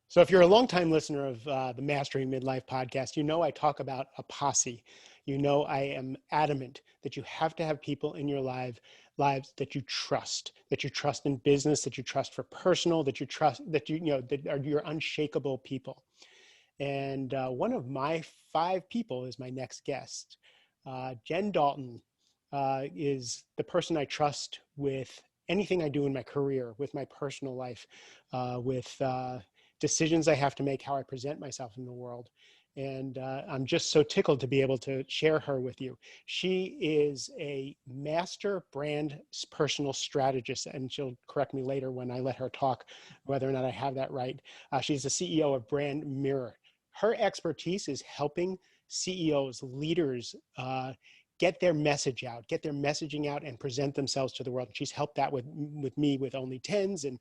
So if you're a longtime listener of the Mastering Midlife podcast, you know I talk about a posse. You know I am adamant that you have to have people in your lives that you trust in business, that you trust for personal, that you trust, that are your unshakable people. And one of my 5 people is my next guest. Jen Dalton is the person I trust with anything I do in my career, with my personal life, with decisions I have to make, how I present myself in the world. And I'm just so tickled to be able to share her with you. She is a master brand personal strategist, and she'll correct me later when I let her talk, whether or not I have that right. She's the CEO of Brand Mirror. Her expertise is helping CEOs, leaders, get their message out, get their messaging out and present themselves to the world. And she's helped that with me with Only Tens and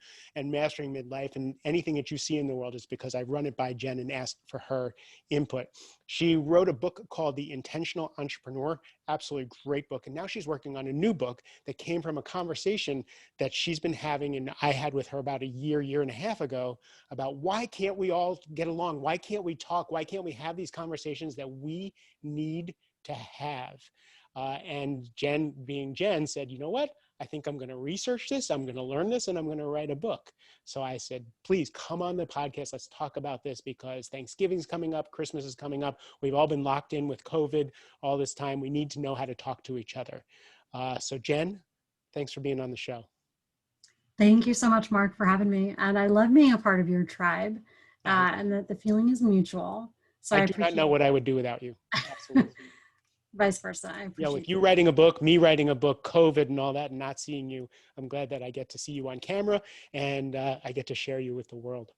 Mastering Midlife, and anything that you see in the world is because I run it by Jen and asked for her input. She wrote a book called The Intentional Entrepreneur, absolutely great book. And now she's working on a new book that came from a conversation that she's been having and I had with her about a year and a half ago about why can't we all get along? Why can't we talk? Why can't we have these conversations that we need to have? And Jen, being Jen, said, you know what? I think I'm going to research this, I'm going to learn this, and I'm going to write a book. So I said, please come on the podcast. Let's talk about this because Thanksgiving's coming up, Christmas is coming up. We've all been locked in with COVID all this time. We need to know how to talk to each other. So Jen, thanks for being on the show. Thank you so much, Mark, for having me. And I love being a part of your tribe and that the feeling is mutual. So I do not know what I would do without you. Absolutely. Vice versa. I appreciate with you writing a book, me writing a book, COVID and all that, and not seeing you, I'm glad that I get to see you on camera and I get to share you with the world.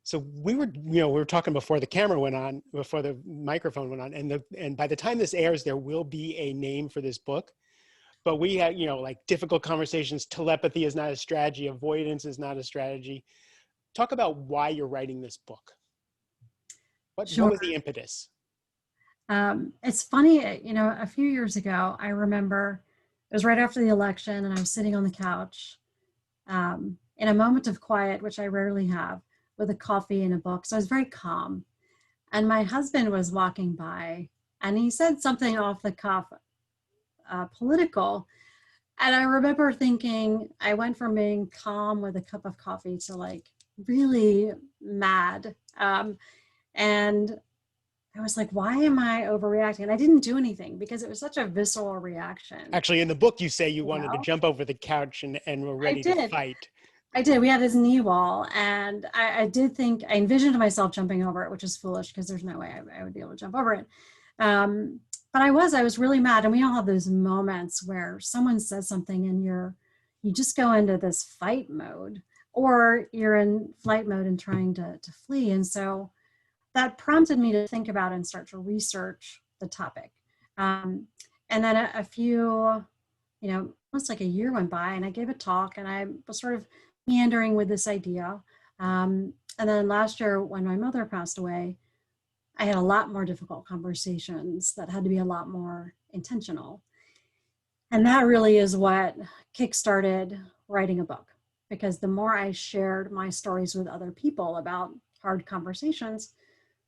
So we were talking before the camera went on, before the microphone went on, and by the time this airs, there will be a name for this book. But we had, like difficult conversations. Telepathy is not a strategy. Avoidance is not a strategy. Talk about why you're writing this book. What was the impetus? It's funny, a few years ago, I remember it was right after the election and I was sitting on the couch in a moment of quiet, which I rarely have, with a coffee and a book. So I was very calm. And my husband was walking by and he said something off the cuff, political. And I remember thinking, I went from being calm with a cup of coffee to like really mad. And I was like, why am I overreacting? And I didn't do anything because it was such a visceral reaction. Actually, in the book, you say you wanted to jump over the couch and were ready to fight. I did. We had this knee wall. And I did think, I envisioned myself jumping over it, which is foolish because there's no way I would be able to jump over it. But I was really mad. And we all have those moments where someone says something and you just go into this fight mode, or you're in flight mode and trying to flee. And so that prompted me to think about and start to research the topic. And then a few, almost like a year went by and I gave a talk and I was sort of meandering with this idea. And then last year when my mother passed away, I had a lot more difficult conversations that had to be a lot more intentional. And that really is what kickstarted writing a book, because the more I shared my stories with other people about hard conversations,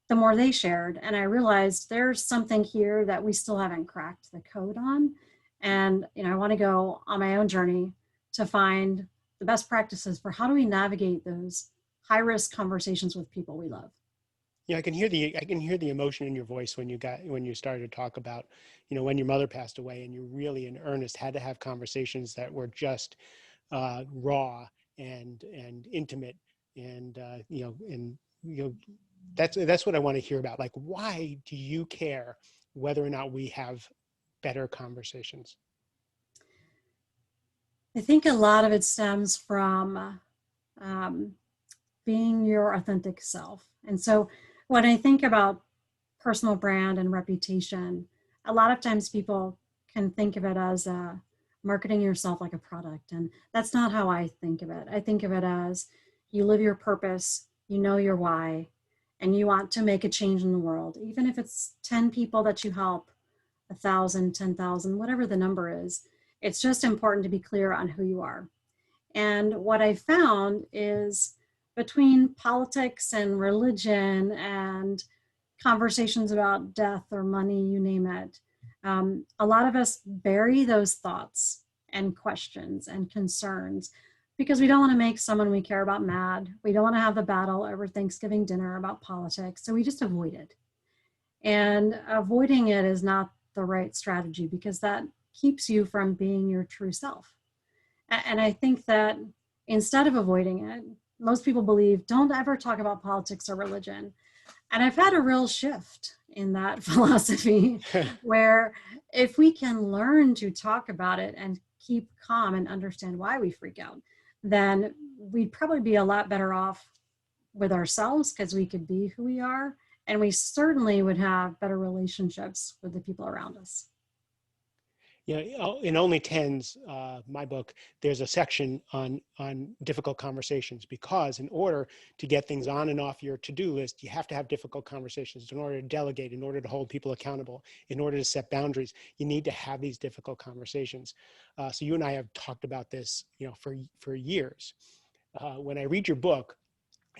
the more they shared. And I realized there's something here that we still haven't cracked the code on. And, I want to go on my own journey to find the best practices for how do we navigate those high risk conversations with people we love. Yeah, I can hear the emotion in your voice when you started to talk about, when your mother passed away and you really in earnest had to have conversations that were just raw and intimate and that's what I want to hear about. Like, why do you care whether or not we have better conversations? I think a lot of it stems from being your authentic self. And so when I think about personal brand and reputation, a lot of times people can think of it as marketing yourself like a product. And that's not how I think of it. I think of it as you live your purpose, you know your why, and you want to make a change in the world. Even if it's 10 people that you help, 1,000, 10,000, whatever the number is, it's just important to be clear on who you are. And what I found is between politics and religion and conversations about death or money, you name it, a lot of us bury those thoughts and questions and concerns because we don't want to make someone we care about mad. We don't want to have the battle over Thanksgiving dinner about politics. So we just avoid it. And avoiding it is not the right strategy because that keeps you from being your true self. And I think that instead of avoiding it, most people believe don't ever talk about politics or religion. And I've had a real shift in that philosophy where if we can learn to talk about it and keep calm and understand why we freak out, then we'd probably be a lot better off with ourselves because we could be who we are. And we certainly would have better relationships with the people around us. In Only Tens, my book, there's a section on difficult conversations, because in order to get things on and off your to-do list, you have to have difficult conversations. In order to delegate, in order to hold people accountable, in order to set boundaries, you need to have these difficult conversations. So you and I have talked about this, for years. When I read your book,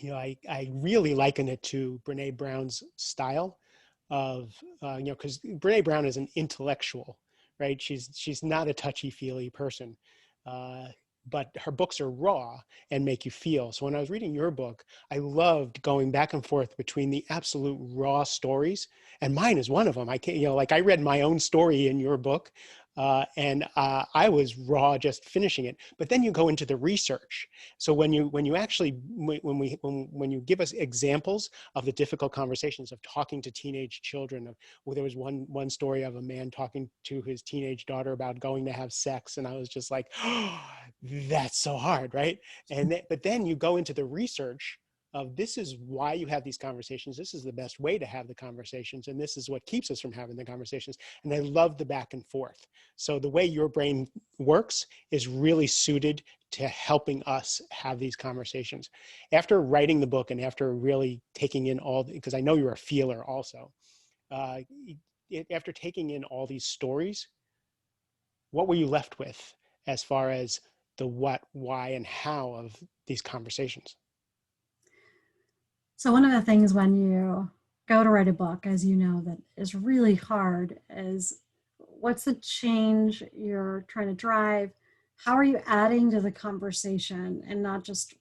I really liken it to Brene Brown's style of, because Brene Brown is an intellectual, right? She's not a touchy-feely person, but her books are raw and make you feel. So when I was reading your book, I loved going back and forth between the absolute raw stories, and mine is one of them. I can't, like I read my own story in your book, and I was raw just finishing it. But then you go into the research. So when you actually when you give us examples of the difficult conversations of talking to teenage children, there was one story of a man talking to his teenage daughter about going to have sex, and I was just like, oh, that's so hard, right? But then you go into the research of this is why you have these conversations. This is the best way to have the conversations. And this is what keeps us from having the conversations. And I love the back and forth. So the way your brain works is really suited to helping us have these conversations. After writing the book and after really taking in because I know you're a feeler also, after taking in all these stories, what were you left with as far as the what, why, and how of these conversations? So one of the things when you go to write a book, as you know, that is really hard is what's the change you're trying to drive? How are you adding to the conversation and not just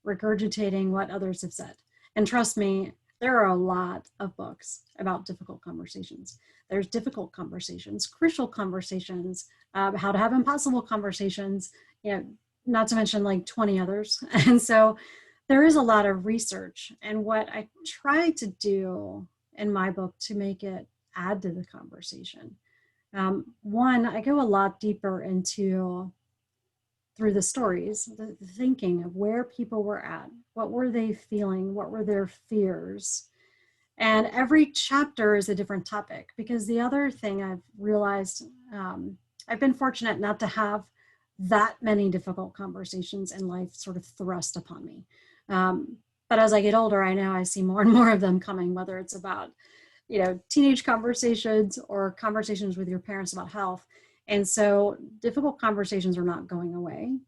regurgitating what others have said? And trust me, there are a lot of books about difficult conversations. There's difficult conversations, crucial conversations, how to have impossible conversations, not to mention like 20 others. And so there is a lot of research. And what I try to do in my book to make it add to the conversation. One, I go a lot deeper into through the stories, the thinking of where people were at, what were they feeling, what were their fears. And every chapter is a different topic, because the other thing I've realized, I've been fortunate not to have that many difficult conversations in life sort of thrust upon me. But as I get older, I know I see more and more of them coming, whether it's about, teenage conversations or conversations with your parents about health. And so difficult conversations are not going away.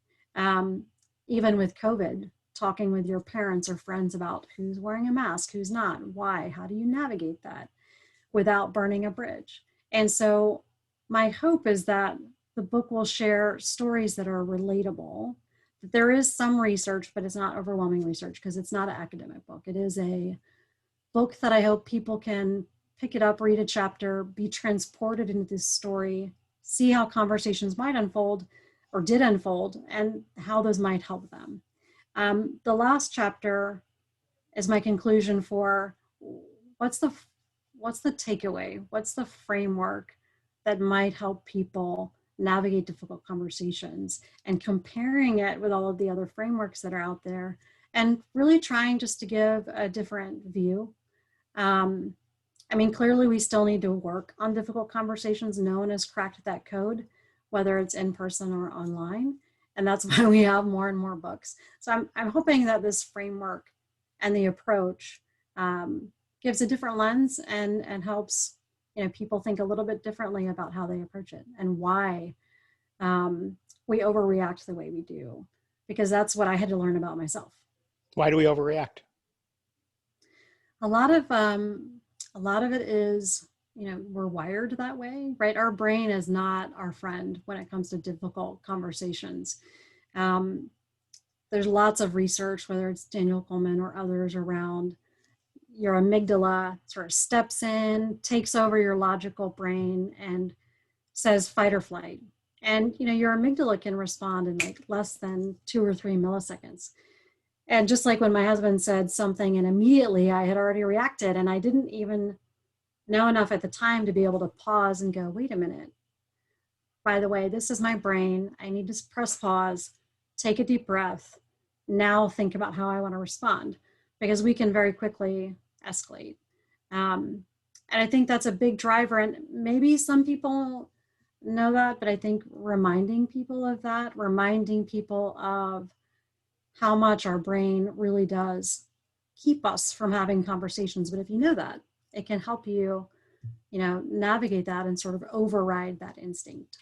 Even with COVID, talking with your parents or friends about who's wearing a mask, who's not, why, how do you navigate that without burning a bridge? And so my hope is that the book will share stories that are relatable. There is some research, but it's not overwhelming research because it's not an academic book. It is a book that I hope people can pick it up, read a chapter, be transported into this story, see how conversations might unfold or did unfold, and how those might help them. The last chapter is my conclusion for what's the takeaway? What's the framework that might help people navigate difficult conversations, and comparing it with all of the other frameworks that are out there, and really trying just to give a different view. Clearly we still need to work on difficult conversations. No one has cracked that code, whether it's in person or online. And that's why we have more and more books. So I'm hoping that this framework and the approach gives a different lens and helps people think a little bit differently about how they approach it and why we overreact the way we do, because that's what I had to learn about myself. Why do we overreact? A lot of it is, we're wired that way, right? Our brain is not our friend when it comes to difficult conversations. Um, there's lots of research, whether it's Daniel Goleman or others, around your amygdala sort of steps in, takes over your logical brain, and says fight or flight. And your amygdala can respond in like less than 2 or 3 milliseconds. And just like when my husband said something and immediately I had already reacted, and I didn't even know enough at the time to be able to pause and go, wait a minute. By the way, this is my brain. I need to press pause, take a deep breath, now think about how I want to respond, because we can very quickly escalate. And I think that's a big driver. And maybe some people know that, but I think reminding people of that, reminding people of how much our brain really does keep us from having conversations. But if you know that, it can help you, navigate that and sort of override that instinct.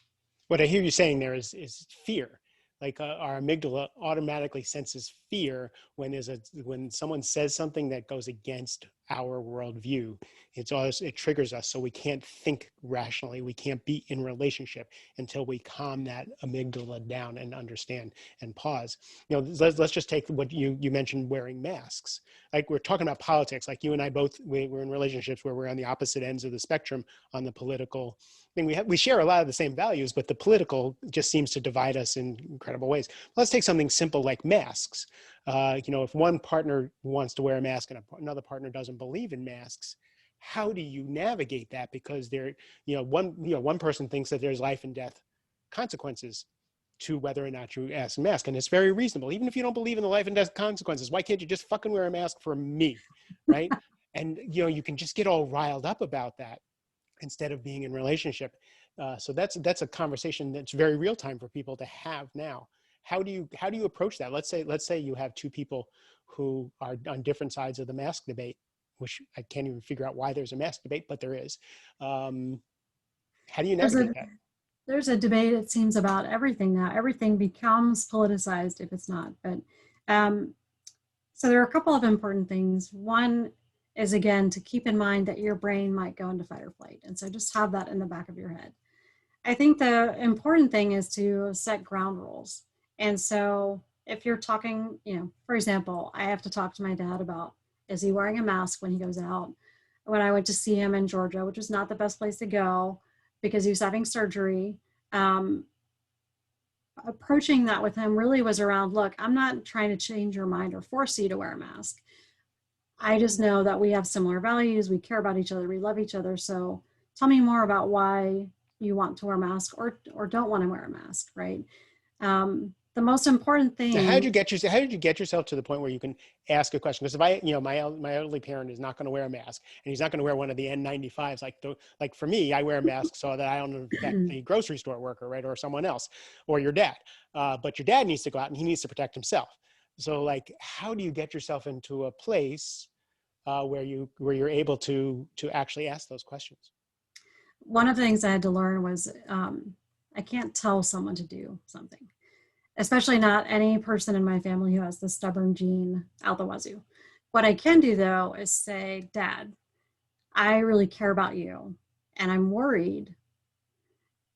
What I hear you saying there is fear. Like our amygdala automatically senses fear when someone says something that goes against our worldview. It triggers us, so we can't think rationally. We can't be in relationship until we calm that amygdala down and understand and pause. Let's just take what you mentioned, wearing masks. Like, we're talking about politics. Like, you and I both, we're in relationships where we're on the opposite ends of the spectrum on the political thing. We share a lot of the same values, but the political just seems to divide us in incredible ways. Let's take something simple like masks. If one partner wants to wear a mask and another partner doesn't believe in masks, how do you navigate that? Because one person thinks that there's life and death consequences to whether or not you ask a mask, and it's very reasonable. Even if you don't believe in the life and death consequences, why can't you just fucking wear a mask for me, right? And you can just get all riled up about that instead of being in relationship. So that's a conversation that's very real time for people to have now. How do you approach that? Let's say you have two people who are on different sides of the mask debate, which I can't even figure out why there's a mask debate, but there is. How do you navigate that? There's a debate, it seems, about everything now. Everything becomes politicized if it's not. But so there are a couple of important things. One is, again, to keep in mind that your brain might go into fight or flight. And so just have that in the back of your head. I think the important thing is to set ground rules. And so if you're talking, for example, I have to talk to my dad about, is he wearing a mask when he goes out? When I went to see him in Georgia, which was not the best place to go because he was having surgery, approaching that with him really was around, look, I'm not trying to change your mind or force you to wear a mask. I just know that we have similar values. We care about each other. We love each other. So tell me more about why you want to wear a mask or don't want to wear a mask, right? The most important thing. So how did you get yourself to the point where you can ask a question? Because if my elderly parent is not going to wear a mask, and he's not going to wear one of the N95s, like for me, I wear a mask so that I don't affect the grocery store worker, right, or someone else, or your dad. But your dad needs to go out and he needs to protect himself. So, like, how do you get yourself into a place where you're able to actually ask those questions? One of the things I had to learn was I can't tell someone to do something, especially not any person in my family who has the stubborn gene out the wazoo. What I can do, though, is say, Dad, I really care about you, and I'm worried.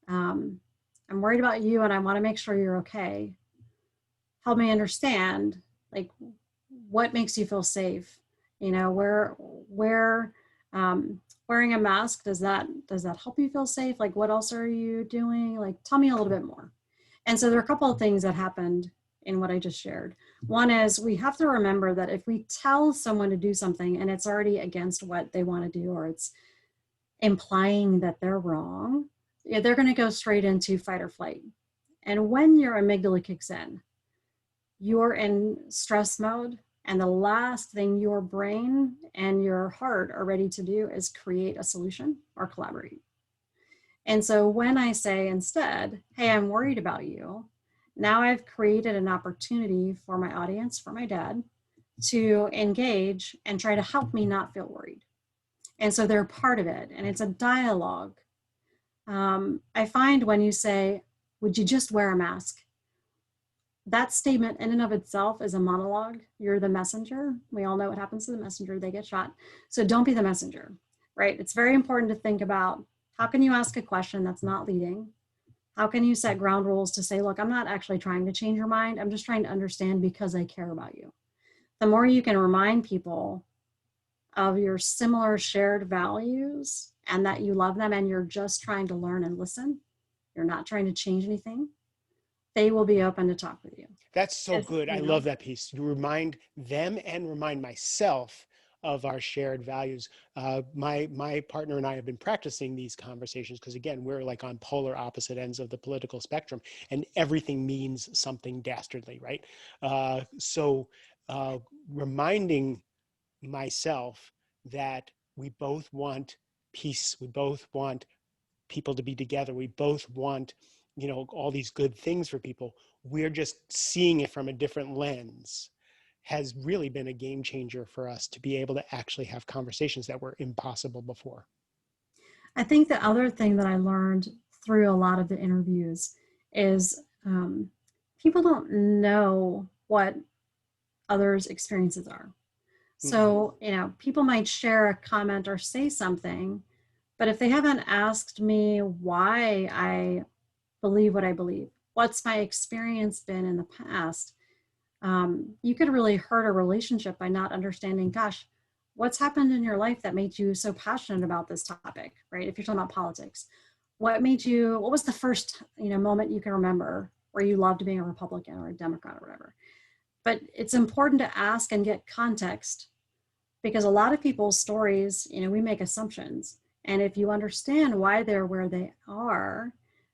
I'm worried about you, and I want to make sure you're okay. Help me understand, like, what makes you feel safe? Where wearing a mask, does that help you feel safe? Like, what else are you doing? Like, tell me a little bit more. And so there are a couple of things that happened in what I just shared. One is, we have to remember that if we tell someone to do something and it's already against what they want to do, or it's implying that they're wrong, they're going to go straight into fight or flight. And when your amygdala kicks in, you're in stress mode. And the last thing your brain and your heart are ready to do is create a solution or collaborate. And so when I say instead, hey, I'm worried about you, now I've created an opportunity for my audience, for my dad, to engage and try to help me not feel worried. And so they're part of it, and it's a dialogue. I find when you say, would you just wear a mask? that statement in and of itself is a monologue. You're the messenger. We all know what happens to the messenger. They get shot. So don't be the messenger, right? It's very important to think about, how can you ask a question that's not leading? How can you set ground rules to say, look, I'm not actually trying to change your mind. I'm just trying to understand because I care about you. The more you can remind people of your similar shared values and that you love them and you're just trying to learn and listen, you're not trying to change anything, they will be open to talk with you. That's so If, good. I you love know, that piece. You remind them and remind myself of our shared values. My partner and I have been practicing these conversations because, again, we're like on polar opposite ends of the political spectrum, and everything means something dastardly, right? So reminding myself that we both want peace, we both want people to be together, we both want, all these good things for people. We're just seeing it from a different lens has really been a game changer for us to be able to actually have conversations that were impossible before. I think the other thing that I learned through a lot of the interviews is people don't know what others' experiences are. Mm-hmm. So, people might share a comment or say something, but if they haven't asked me why I believe what I believe, what's my experience been in the past, you could really hurt a relationship by not understanding, gosh, what's happened in your life that made you so passionate about this topic, right? If you're talking about politics, what was the first, moment you can remember where you loved being a Republican or a Democrat or whatever? But it's important to ask and get context, because a lot of people's stories, we make assumptions. And if you understand why they're where they are,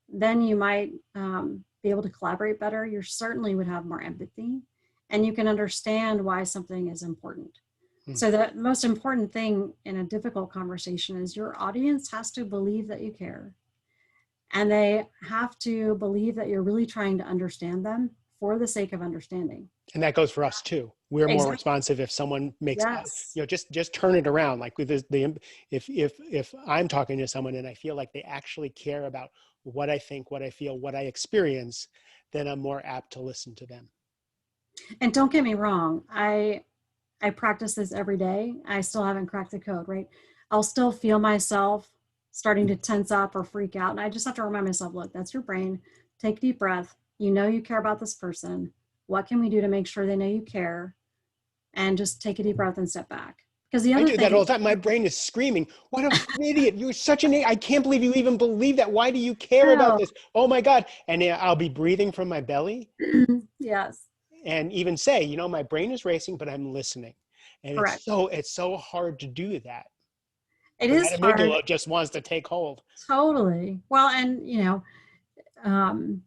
then you might be able to collaborate better. You certainly would have more empathy and you can understand why something is important. Mm. So the most important thing in a difficult conversation is your audience has to believe that you care. And they have to believe that you're really trying to understand them for the sake of understanding. And that goes for us too. We're more Exactly. responsive if someone makes, Yes. just turn it around. Like with if I'm talking to someone and I feel like they actually care about what I think, what I feel, what I experience, then I'm more apt to listen to them. And don't get me wrong, I practice this every day. I still haven't cracked the code, right? I'll still feel myself starting to tense up or freak out. And I just have to remind myself, look, that's your brain. Take a deep breath. You know you care about this person. What can we do to make sure they know you care? And just take a deep breath and step back. Because the I other do that thing, all the time. My brain is screaming, what an idiot. You're such an idiot. I can't believe you even believe that. Why do you care about oh, this? Oh my God. And I'll be breathing from my belly yes, and even say, my brain is racing, but I'm listening. And correct. it's so hard to do that. It Or is that hard, amygdala just wants to take hold. totally. Well, and, um,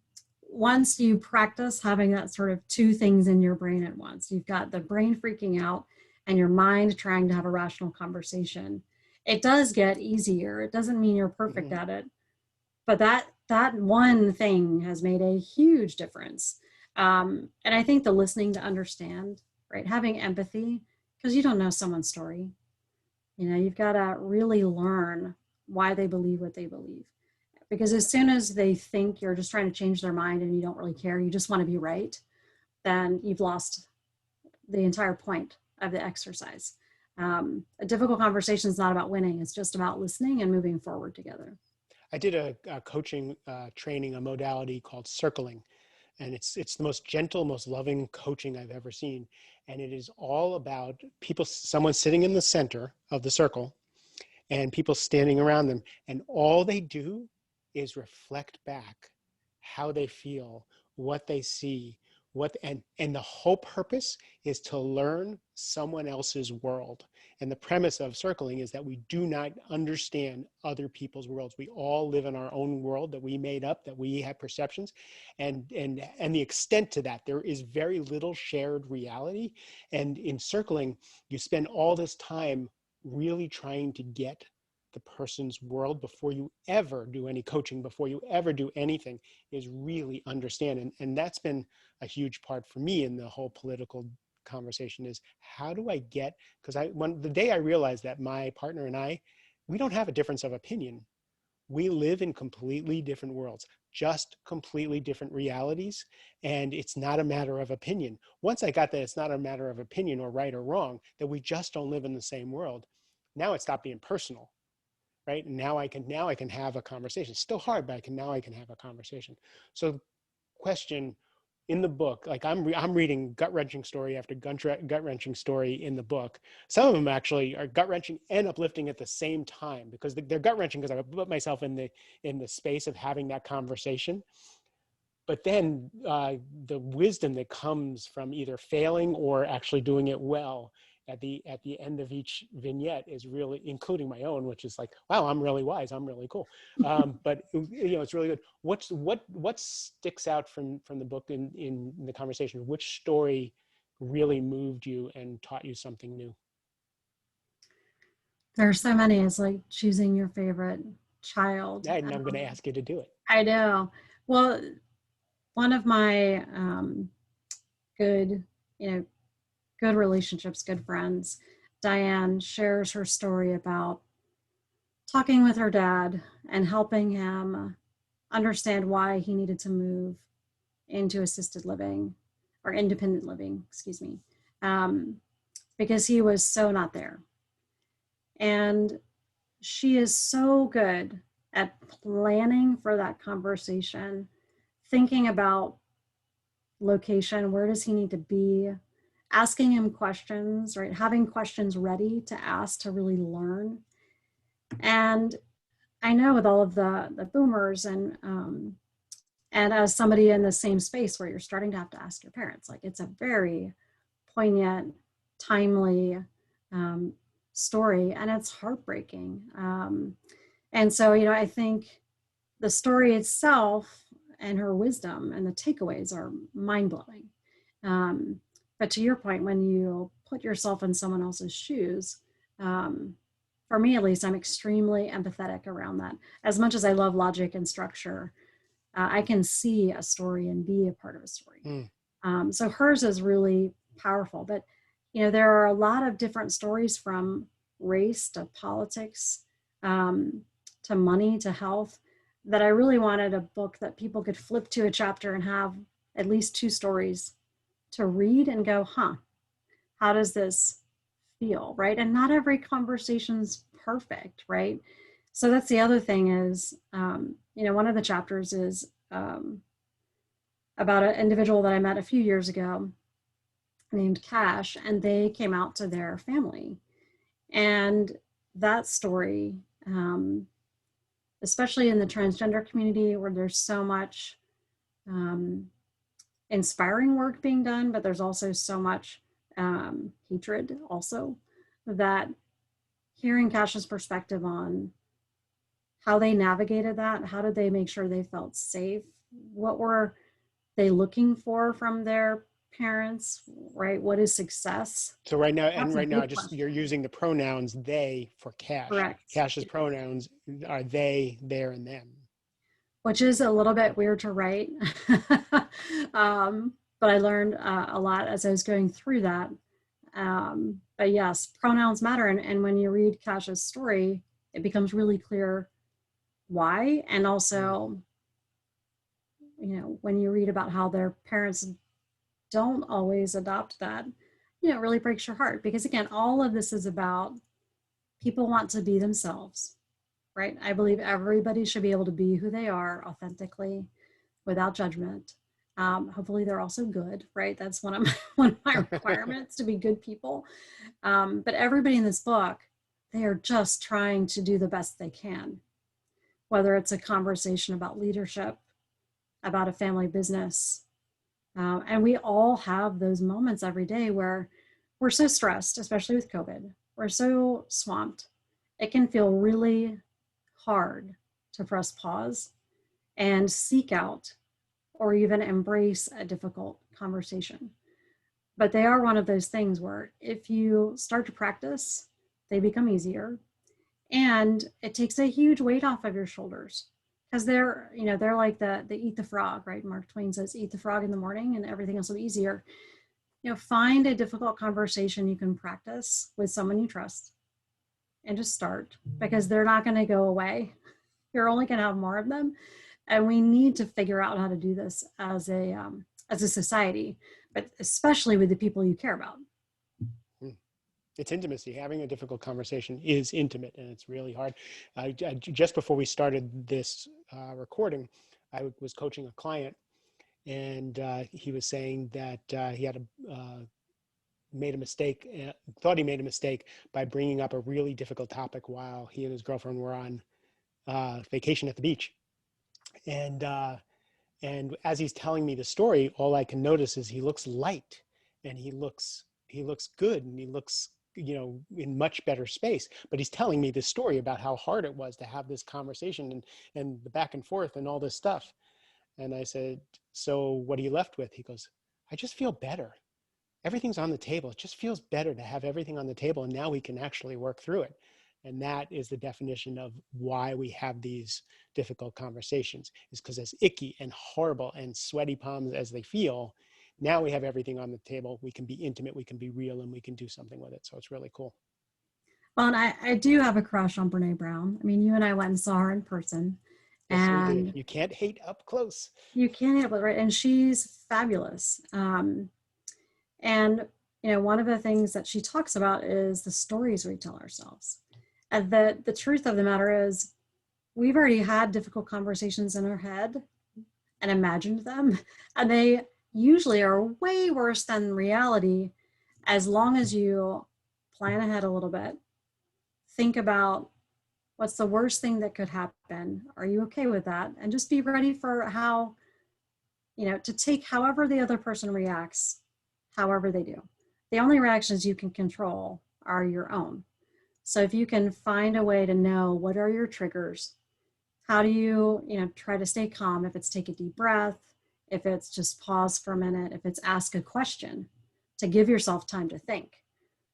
once you practice having that sort of two things in your brain at once, you've got the brain freaking out and your mind trying to have a rational conversation. It does get easier. It doesn't mean you're perfect Mhm. at it, but that one thing has made a huge difference. And I think the listening to understand, right, having empathy, because you don't know someone's story. You've got to really learn why they believe what they believe, because as soon as they think you're just trying to change their mind and you don't really care, you just want to be right, then you've lost the entire point of the exercise. A difficult conversation is not about winning, it's just about listening and moving forward together. I did a coaching training, a modality called circling. And it's the most gentle, most loving coaching I've ever seen. And it is all about someone sitting in the center of the circle and people standing around them. And all they do is reflect back how they feel, what they see, and the whole purpose is to learn someone else's world. And the premise of circling is that we do not understand other people's worlds. We all live in our own world that we made up, that we have perceptions, and the extent to that, there is very little shared reality. And in circling, you spend all this time really trying to get the person's world before you ever do any coaching, before you ever do anything, is really understand. And that's been a huge part for me in the whole political conversation is how do I get, because the day I realized that my partner and I, we don't have a difference of opinion. We live in completely different worlds, just completely different realities. And it's not a matter of opinion. Once I got that it's not a matter of opinion or right or wrong, that we just don't live in the same world, now it stopped being personal, right? And now I can have a conversation. It's still hard, but now I can have a conversation. So question in the book, like I'm reading gut-wrenching story after gut-wrenching story in the book. Some of them actually are gut-wrenching and uplifting at the same time, because they're gut-wrenching because I put myself in the space of having that conversation. But then the wisdom that comes from either failing or actually doing it well at the end of each vignette is really, including my own, which is like, wow, I'm really wise, I'm really cool. But it's really good. What sticks out from the book in the conversation? Which story really moved you and taught you something new? There are so many. It's like choosing your favorite child. Yeah, and I'm going to ask you to do it. I know. Well, one of my good, good relationships, good friends, Diane, shares her story about talking with her dad and helping him understand why he needed to move into assisted living or independent living, excuse me, because he was so not there. And she is so good at planning for that conversation, thinking about location, where does he need to be, asking him questions, right? Having questions ready to ask to really learn. And I know with all of the boomers and as somebody in the same space where you're starting to have to ask your parents, like it's a very poignant, timely story, and it's heartbreaking. And so, I think the story itself and her wisdom and the takeaways are mind-blowing. But to your point, when you put yourself in someone else's shoes, for me at least, I'm extremely empathetic around that. As much as I love logic and structure, I can see a story and be a part of a story. So hers is really powerful. But there are a lot of different stories, from race to politics, to money to health, that I really wanted a book that people could flip to a chapter and have at least 2 stories to read and go, how does this feel, right? And not every conversation's perfect, right? So that's the other thing is, one of the chapters is about an individual that I met a few years ago named Cash, and they came out to their family. And that story, especially in the transgender community where there's so much inspiring work being done, but there's also so much hatred also, that hearing Cash's perspective on how they navigated that, how did they make sure they felt safe, what were they looking for from their parents, right? What is success? So right now, Question. you're using the pronouns they for Cash. Correct. Cash's pronouns are they, their, and them. Which is a little bit weird to write. But I learned a lot as I was going through that. But yes, pronouns matter. And when you read Cash's story, it becomes really clear why. And also, when you read about how their parents don't always adopt that, it really breaks your heart. Because again, all of this is about people want to be themselves, right? I believe everybody should be able to be who they are authentically, without judgment. Hopefully they're also good, right? That's one of my requirements, to be good people. But everybody in this book, they are just trying to do the best they can, whether it's a conversation about leadership, about a family business. And we all have those moments every day where we're so stressed, especially with COVID. We're so swamped. It can feel really hard to press pause and seek out or even embrace a difficult conversation. But they are one of those things where if you start to practice, they become easier. And it takes a huge weight off of your shoulders, because they're like the eat the frog, right? Mark Twain says, eat the frog in the morning and everything else will be easier. Find a difficult conversation you can practice with someone you trust and just start, because they're not going to go away. You're only going to have more of them. And we need to figure out how to do this as a society, but especially with the people you care about. It's intimacy. Having a difficult conversation is intimate, and it's really hard. Just before we started this recording, I was coaching a client, and he was saying that he had made a mistake, thought he made a mistake by bringing up a really difficult topic while he and his girlfriend were on vacation at the beach. And as he's telling me the story, all I can notice is he looks light, and he looks good, and he looks, in much better space. But he's telling me this story about how hard it was to have this conversation, and the back and forth and all this stuff. And I said, so what are you left with? He goes, I just feel better. Everything's on the table. It just feels better to have everything on the table, and now we can actually work through it. And that is the definition of why we have these difficult conversations, is because as icky and horrible and sweaty palms as they feel, now we have everything on the table. We can be intimate, we can be real, and we can do something with it. So it's really cool. Well, and I do have a crush on Brene Brown. I mean, you and I went and saw her in person. Yes, we did. And You can't hate up close. you can't help it, right? And she's fabulous. And one of the things that she talks about is the stories we tell ourselves. And the truth of the matter is, we've already had difficult conversations in our head and imagined them, and they usually are way worse than reality. As long as you plan ahead a little bit, think about what's the worst thing that could happen. Are you okay with that? And just be ready for how, to take however the other person reacts, however they do. The only reactions you can control are your own. So if you can find a way to know what are your triggers, how do you, try to stay calm, if it's take a deep breath, if it's just pause for a minute, if it's ask a question, to give yourself time to think.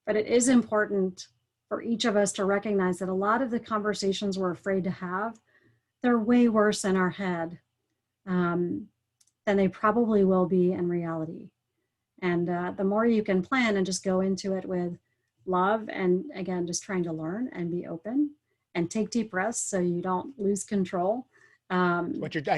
But it is important for each of us to recognize that a lot of the conversations we're afraid to have, they're way worse in our head than they probably will be in reality. And the more you can plan and just go into it with love, and again, just trying to learn and be open and take deep breaths so you don't lose control. I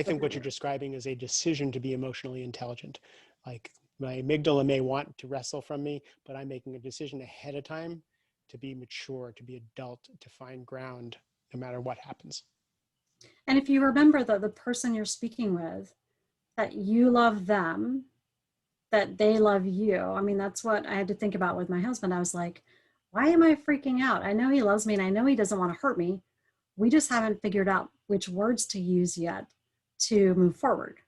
think what you're describing is a decision to be emotionally intelligent. Like, my amygdala may want to wrestle from me, but I'm making a decision ahead of time to be mature, to be adult, to find ground no matter what happens. And if you remember the person you're speaking with, that you love them, that they love you. I mean, that's what I had to think about with my husband. I was like, why am I freaking out? I know he loves me and I know he doesn't want to hurt me. We just haven't figured out which words to use yet to move forward.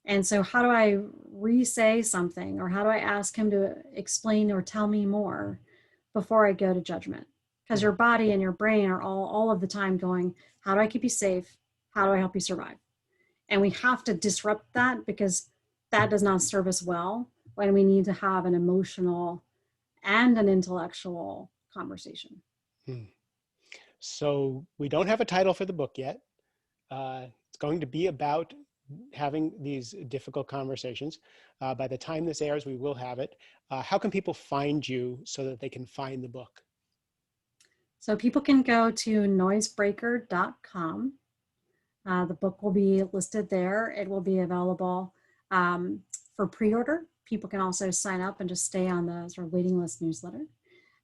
And so how do I re-say something, or how do I ask him to explain or tell me more before I go to judgment? Because your body and your brain are all of the time going, how do I keep you safe? How do I help you survive? And we have to disrupt that, because that does not serve us well when we need to have an emotional and an intellectual conversation. So we don't have a title for the book yet. It's going to be about having these difficult conversations. By the time this airs, we will have it. How can people find you so that they can find the book? So people can go to noisebreaker.com. The book will be listed there. It will be available for pre-order. People can also sign up and just stay on the sort of waiting list newsletter.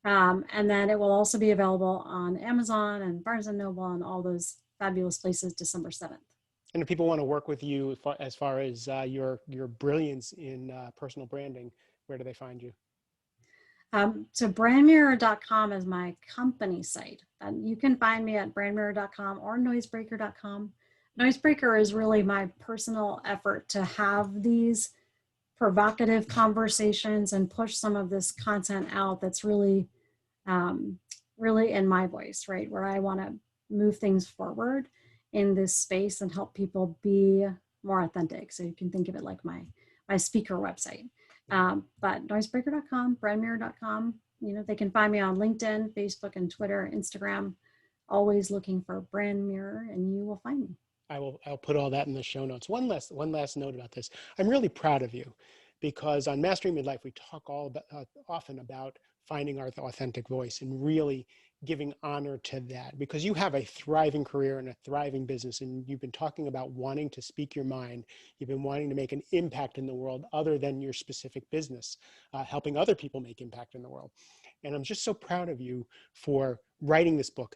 And then it will also be available on Amazon and Barnes & Noble and all those fabulous places December 7th. And if people want to work with you as far as your brilliance in personal branding, where do they find you? So brandmirror.com is my company site. And you can find me at brandmirror.com or noisebreaker.com. Noisebreaker is really my personal effort to have these provocative conversations and push some of this content out that's really, really in my voice, right? Where I want to move things forward in this space and help people be more authentic. So you can think of it like my speaker website. But noisebreaker.com, brandmirror.com, they can find me on LinkedIn, Facebook, and Twitter, Instagram, always looking for Brand Mirror, and you will find me. I'll put all that in the show notes. One last note about this. I'm really proud of you, because on Mastering Midlife, we talk often about finding our authentic voice and really giving honor to that, because you have a thriving career and a thriving business, and you've been talking about wanting to speak your mind. You've been wanting to make an impact in the world other than your specific business, helping other people make impact in the world. And I'm just so proud of you for writing this book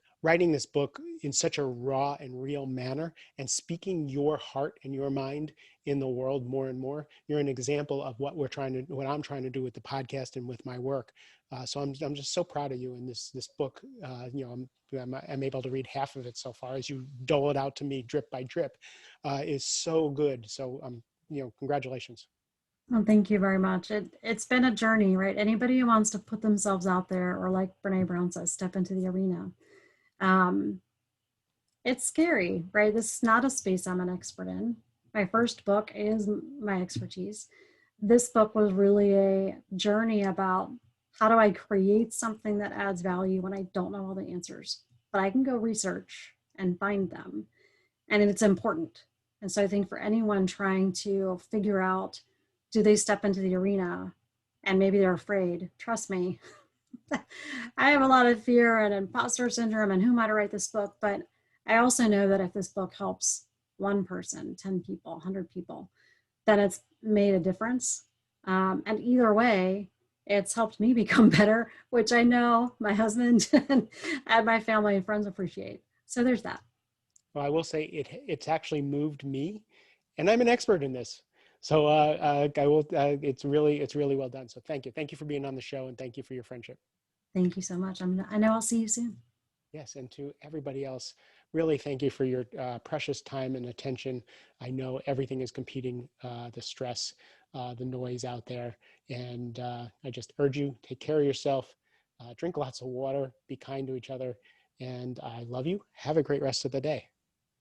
in such a raw and real manner, and speaking your heart and your mind in the world more and more. You're an example of what I'm trying to do with the podcast and with my work. So I'm just so proud of you. And this book, I'm able to read half of it so far, as you dole it out to me drip by drip, is so good. So congratulations. Well, thank you very much. It's been a journey, right? Anybody who wants to put themselves out there, or like Brene Brown says, step into the arena. Um, it's scary, right? This is not a space I'm an expert in. My first book is my expertise. This book was really a journey about how do I create something that adds value when I don't know all the answers, but I can go research and find them. And it's important. And so I think for anyone trying to figure out, do they step into the arena, and maybe they're afraid, trust me, I have a lot of fear and imposter syndrome and who am I to write this book? But I also know that if this book helps one person, 10 people, 100 people, then it's made a difference. And either way, it's helped me become better, which I know my husband and my family and friends appreciate. So there's that. Well, I will say it's actually moved me, and I'm an expert in this. So I will. It's really well done. So thank you for being on the show, and thank you for your friendship. Thank you so much. I know I'll see you soon. Yes, and to everybody else, really thank you for your precious time and attention. I know everything is competing, the stress, the noise out there, and I just urge you, take care of yourself, drink lots of water, be kind to each other, and I love you. Have a great rest of the day.